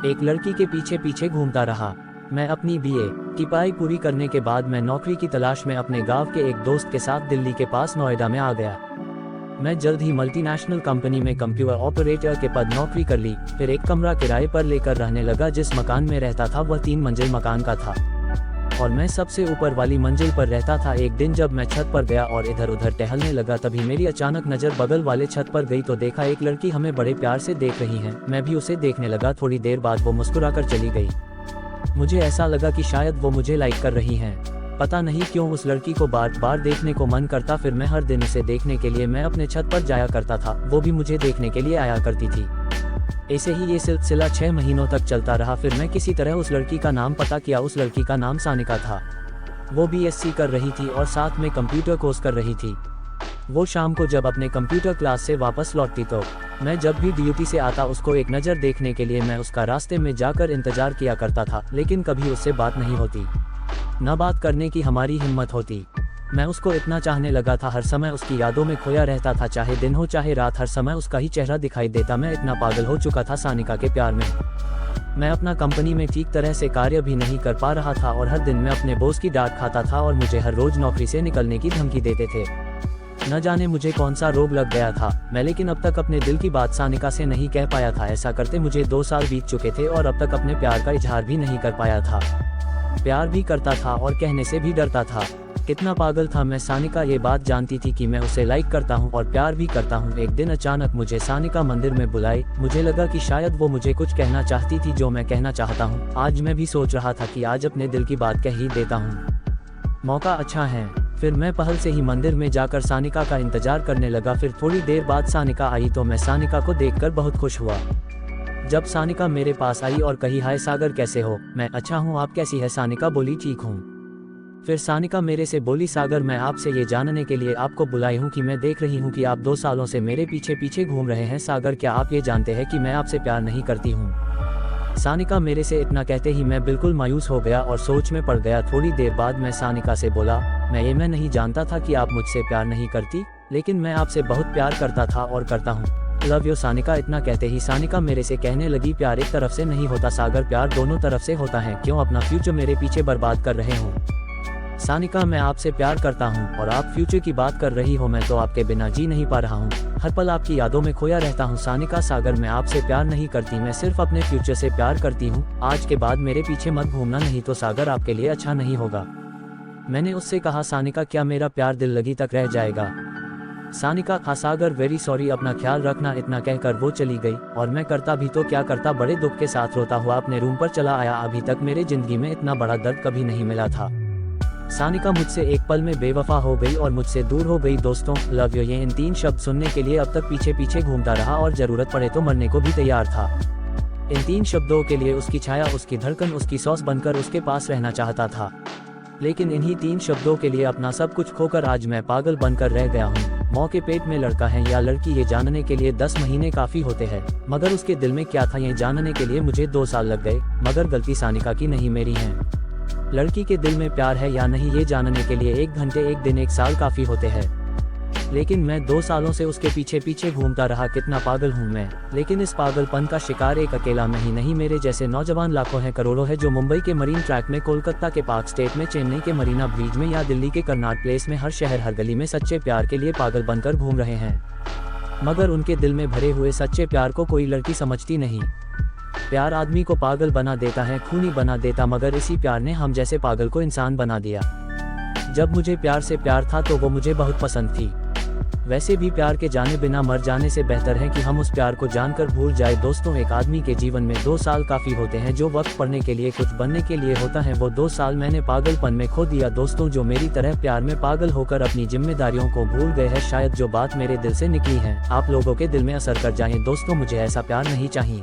एक लड़की के पीछे पीछे घूमता रहा। मैं अपनी बीए की पढ़ाई पूरी करने के बाद मैं नौकरी की तलाश में अपने गांव के एक दोस्त के साथ दिल्ली के पास नोएडा में आ गया। मैं जल्द ही मल्टीनेशनल कंपनी में कंप्यूटर ऑपरेटर के पद नौकरी कर ली। फिर एक कमरा किराए पर लेकर रहने लगा। जिस मकान में रहता था वह 3 मंजिल मकान का था और मैं सबसे ऊपर वाली मंजिल पर रहता था। एक दिन जब मैं छत पर गया और इधर उधर टहलने लगा, तभी मेरी अचानक नज़र बगल वाले छत पर गई तो देखा एक लड़की हमें बड़े प्यार से देख रही है। मैं भी उसे देखने लगा। थोड़ी देर बाद वो मुस्कुराकर चली गई। मुझे ऐसा लगा कि शायद वो मुझे लाइक कर रही हैं। पता नहीं क्यों उस लड़की को बार बार देखने को मन करता। फिर मैं हर दिन उसे देखने के लिए मैं अपने छत पर जाया करता था। वो भी मुझे देखने के लिए आया करती थी। ऐसे ही ये सिलसिला 6 महीनों तक चलता रहा। फिर मैं किसी तरह उस लड़की का नाम पता किया। उस लड़की का नाम सानिका था। वो बीएससी कर रही थी और साथ में कंप्यूटर कोर्स कर रही थी। वो शाम को जब अपने कंप्यूटर क्लास से वापस लौटती तो मैं जब भी ड्यूटी से आता उसको एक नज़र देखने के लिए मैं उसका रास्ते में जाकर इंतजार किया करता था, लेकिन कभी उससे बात नहीं होती, न बात करने की हमारी हिम्मत होती। मैं उसको इतना चाहने लगा था, हर समय उसकी यादों में खोया रहता था। चाहे दिन हो चाहे रात, हर समय उसका ही चेहरा दिखाई देता। मैं इतना पागल हो चुका था सानिका के प्यार में। मैं अपना कंपनी में ठीक तरह से कार्य भी नहीं कर पा रहा था और हर दिन मैं अपने बॉस की डांट खाता था और मुझे हर रोज नौकरी से निकलने की धमकी देते थे। न जाने मुझे कौन सा रोग लग गया था मैं, लेकिन अब तक अपने दिल की बात सानिका से नहीं कह पाया था। ऐसा करते मुझे 2 साल बीत चुके थे और अब तक अपने प्यार का इजहार भी नहीं कर पाया था। प्यार भी करता था और कहने से भी डरता था। कितना पागल था मैं। सानिका ये बात जानती थी कि मैं उसे लाइक करता हूँ और प्यार भी करता हूँ। एक दिन अचानक मुझे सानिका मंदिर में बुलाई। मुझे लगा कि शायद वो मुझे कुछ कहना चाहती थी जो मैं कहना चाहता हूँ। आज मैं भी सोच रहा था कि आज अपने दिल की बात कह ही देता हूँ, मौका अच्छा है। फिर मैं पहल से ही मंदिर में जाकर सानिका का इंतजार करने लगा। फिर थोड़ी देर बाद सानिका आई तो मैं सानिका को देखकर बहुत खुश हुआ। जब सानिका मेरे पास आई और कही, हाय सागर कैसे हो? मैं अच्छा हूँ, आप कैसी है? सानिका बोली, ठीक हूँ। फिर सानिका मेरे से बोली, सागर मैं आपसे ये जानने के लिए आपको बुलाई हूँ कि मैं देख रही हूँ कि आप 2 सालों से मेरे पीछे पीछे घूम रहे हैं। सागर क्या आप ये जानते हैं कि मैं आपसे प्यार नहीं करती हूँ? सानिका मेरे से इतना कहते ही मैं बिल्कुल मायूस हो गया और सोच में पड़ गया। थोड़ी देर बाद मैं सानिका से बोला, मैं नहीं जानता था कि आप मुझसे प्यार नहीं करती, लेकिन मैं आपसे बहुत प्यार करता था और करता हूँ। Love you Sanika. इतना कहते ही सानिका मेरे से कहने लगी, प्यार एक तरफ से नहीं होता सागर, प्यार दोनों तरफ से होता है। क्यों अपना फ्यूचर मेरे पीछे बर्बाद कर रहे हो? सानिका मैं आपसे प्यार करता हूँ और आप फ्यूचर की बात कर रही हो। मैं तो आपके बिना जी नहीं पा रहा हूँ, हर पल आपकी यादों में खोया रहता हूँ। सानिका सागर मैं आपसे प्यार नहीं करती, मैं सिर्फ अपने फ्यूचर से प्यार करती हूँ। आज के बाद मेरे पीछे मत घूमना, नहीं तो सागर आपके लिए अच्छा नहीं होगा। मैंने उससे कहा, सानिका क्या मेरा प्यार दिल लगी तक रह जाएगा? सानिका, हाँ सागर वेरी सॉरी, अपना ख्याल रखना। इतना कहकर वो चली गई और मैं करता भी तो क्या करता, बड़े दुख के साथ रोता हुआ अपने रूम पर चला आया। अभी तक मेरे जिंदगी में इतना बड़ा दर्द कभी नहीं मिला था। सानिका मुझसे एक पल में बेवफा हो गई और मुझसे दूर हो गई। दोस्तों, लव यू ये इन 3 शब्द सुनने के लिए अब तक पीछे पीछे घूमता रहा और जरूरत पड़े तो मरने को भी तैयार था। इन 3 शब्दों के लिए उसकी छाया, उसकी धड़कन, उसकी सॉस बनकर उसके पास रहना चाहता था, लेकिन इन्हीं 3 शब्दों के लिए अपना सब कुछ खोकर आज मैं पागल बनकर रह गया हूँ। मौके पेट में लड़का है या लड़की ये जानने के लिए 10 महीने काफी होते हैं, मगर उसके दिल में क्या था ये जानने के लिए मुझे 2 साल लग गए। मगर गलती सानिका की नहीं मेरी है। लड़की के दिल में प्यार है या नहीं ये जानने के लिए 1 घंटे, 1 दिन, 1 साल काफी होते हैं, लेकिन मैं 2 सालों से उसके पीछे पीछे घूमता रहा। कितना पागल हूँ मैं। लेकिन इस पागलपन का शिकार एक अकेला मैं ही नहीं, मेरे जैसे नौजवान लाखों हैं, करोड़ों हैं, जो मुंबई के मरीन ट्रैक में, कोलकाता के पार्क स्टेट में, चेन्नई के मरीना ब्रिज में या दिल्ली के कर्नाट प्लेस में, हर शहर हर गली में सच्चे प्यार के लिए पागल बनकर घूम रहे हैं। मगर उनके दिल में भरे हुए सच्चे प्यार को कोई लड़की समझती नहीं। प्यार आदमी को पागल बना देता है, खूनी बना देता, मगर इसी प्यार ने हम जैसे पागल को इंसान बना दिया। जब मुझे प्यार से प्यार था तो वो मुझे बहुत पसंद थी। वैसे भी प्यार के जाने बिना मर जाने से बेहतर है कि हम उस प्यार को जानकर भूल जाए। दोस्तों, एक आदमी के जीवन में 2 साल काफी होते हैं। जो वक्त पढ़ने के लिए, कुछ बनने के लिए होता है, वो 2 साल मैंने पागलपन में खो दिया। दोस्तों, जो मेरी तरह प्यार में पागल होकर अपनी जिम्मेदारियों को भूल गए हैं, शायद जो बात मेरे दिल से निकली है आप लोगों के दिल में असर कर जाए। दोस्तों, मुझे ऐसा प्यार नहीं चाहिए।